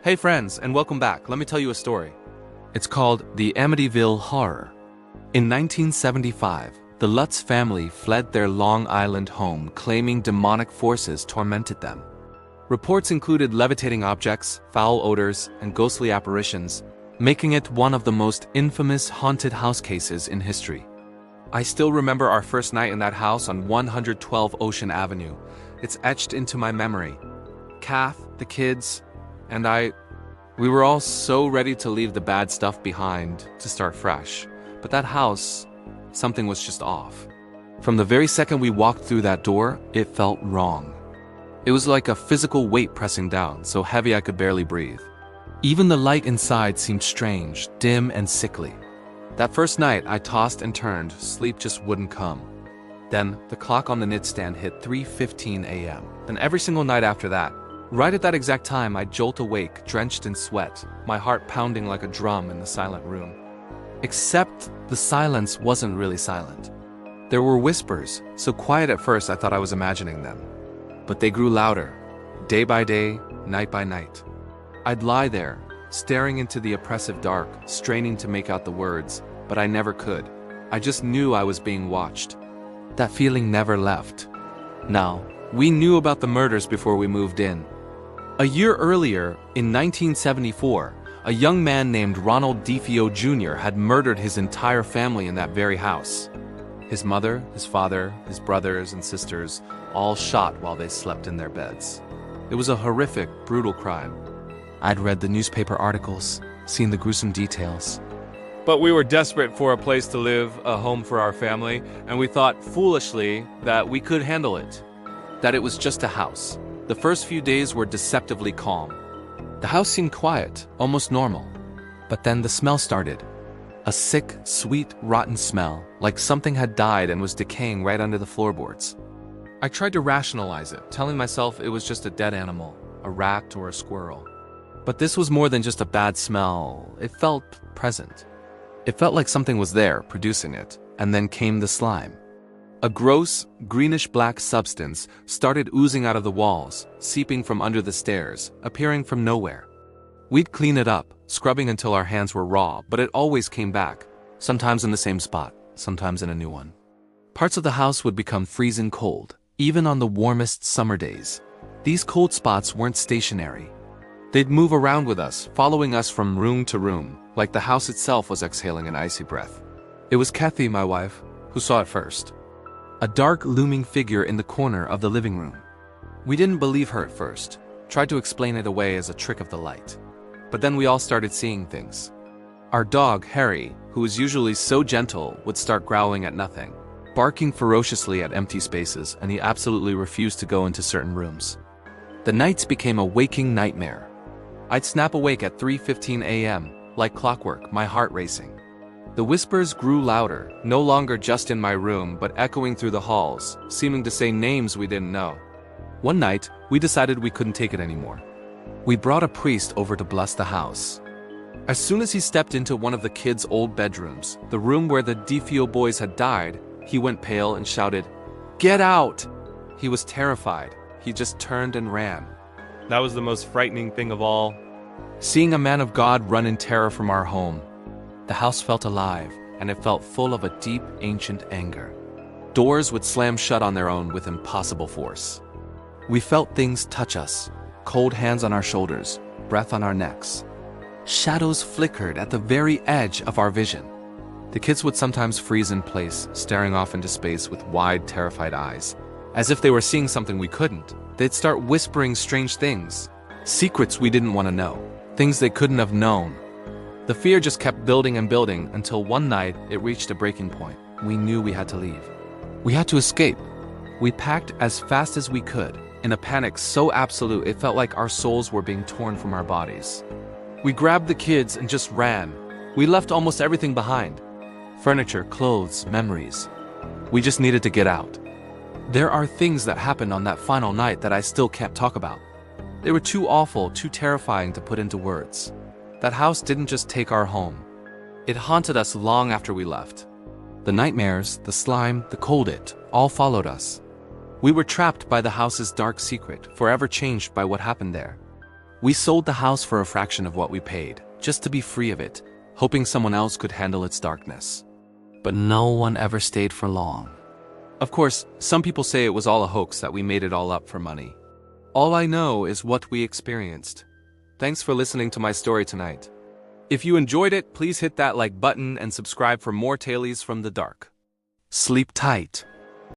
Hey friends, and welcome back. Let me tell you a story. It's called the Amityville Horror. In 1975, the Lutz family fled their Long Island home claiming demonic forces tormented them. Reports included levitating objects, foul odors, and ghostly apparitions, making it one of the most infamous haunted house cases in history. I still remember our first night in that house on 112 Ocean Avenue. It's etched into my memory. Kath, the kids, and we were all so ready to leave the bad stuff behind to start fresh. But that house, something was just off. From the very second we walked through that door, it felt wrong. It was like a physical weight pressing down, so heavy I could barely breathe. Even the light inside seemed strange, dim and sickly. That first night, I tossed and turned, sleep just wouldn't come. Then, the clock on the nightstand hit 3:15 a.m. Then every single night after that, right at that exact time, I'd jolt awake, drenched in sweat, my heart pounding like a drum in the silent room. Except the silence wasn't really silent. There were whispers, so quiet at first I thought I was imagining them. But they grew louder, day by day, night by night. I'd lie there, staring into the oppressive dark, straining to make out the words, but I never could. I just knew I was being watched. That feeling never left. Now, we knew about the murders before we moved in. A year earlier, in 1974, a young man named Ronald DeFeo Jr. had murdered his entire family in that very house. His mother, his father, his brothers and sisters, all shot while they slept in their beds. It was a horrific, brutal crime. I'd read the newspaper articles, seen the gruesome details. But we were desperate for a place to live, a home for our family, and we thought, foolishly, that we could handle it. That it was just a house. The first few days were deceptively calm. The house seemed quiet, almost normal. But then the smell started. A sick, sweet, rotten smell, like something had died and was decaying right under the floorboards. I tried to rationalize it, telling myself it was just a dead animal, a rat or a squirrel. But this was more than just a bad smell. It felt present. It felt like something was there, producing it, and then came the slime. A gross, greenish-black substance started oozing out of the walls, seeping from under the stairs, appearing from nowhere. We'd clean it up, scrubbing until our hands were raw, but it always came back, sometimes in the same spot, sometimes in a new one. Parts of the house would become freezing cold, even on the warmest summer days. These cold spots weren't stationary. They'd move around with us, following us from room to room, like the house itself was exhaling an icy breath. It was Kathy, my wife, who saw it first. A dark, looming figure in the corner of the living room. We didn't believe her at first, tried to explain it away as a trick of the light. But then we all started seeing things. Our dog, Harry, who was usually so gentle, would start growling at nothing, barking ferociously at empty spaces, and he absolutely refused to go into certain rooms. The nights became a waking nightmare. I'd snap awake at 3:15 a.m., like clockwork, my heart racing. The whispers grew louder, no longer just in my room, but echoing through the halls, seeming to say names we didn't know. One night, we decided we couldn't take it anymore. We brought a priest over to bless the house. As soon as he stepped into one of the kids' old bedrooms, the room where the DeFeo boys had died, he went pale and shouted, "Get out!" He was terrified. He just turned and ran. That was the most frightening thing of all. Seeing a man of God run in terror from our home. The house felt alive, and it felt full of a deep, ancient anger. Doors would slam shut on their own with impossible force. We felt things touch us, cold hands on our shoulders, breath on our necks. Shadows flickered at the very edge of our vision. The kids would sometimes freeze in place, staring off into space with wide, terrified eyes. As if they were seeing something we couldn't. They'd start whispering strange things. Secrets we didn't want to know. Things they couldn't have known. The fear just kept building and building until one night it reached a breaking point. We knew we had to leave. We had to escape. We packed as fast as we could, in a panic so absolute it felt like our souls were being torn from our bodies. We grabbed the kids and just ran. We left almost everything behind. Furniture, clothes, memories. We just needed to get out. There are things that happened on that final night that I still can't talk about. They were too awful, too terrifying to put into words. That house didn't just take our home. It haunted us long after we left. The nightmares, the slime, the cold it, all followed us. We were trapped by the house's dark secret, forever changed by what happened there. We sold the house for a fraction of what we paid, just to be free of it, hoping someone else could handle its darkness. But no one ever stayed for long. Of course, some people say it was all a hoax, that we made it all up for money. All I know is what we experienced. Thanks for listening to my story tonight. If you enjoyed it, please hit that like button and subscribe for more tales from the dark. Sleep tight.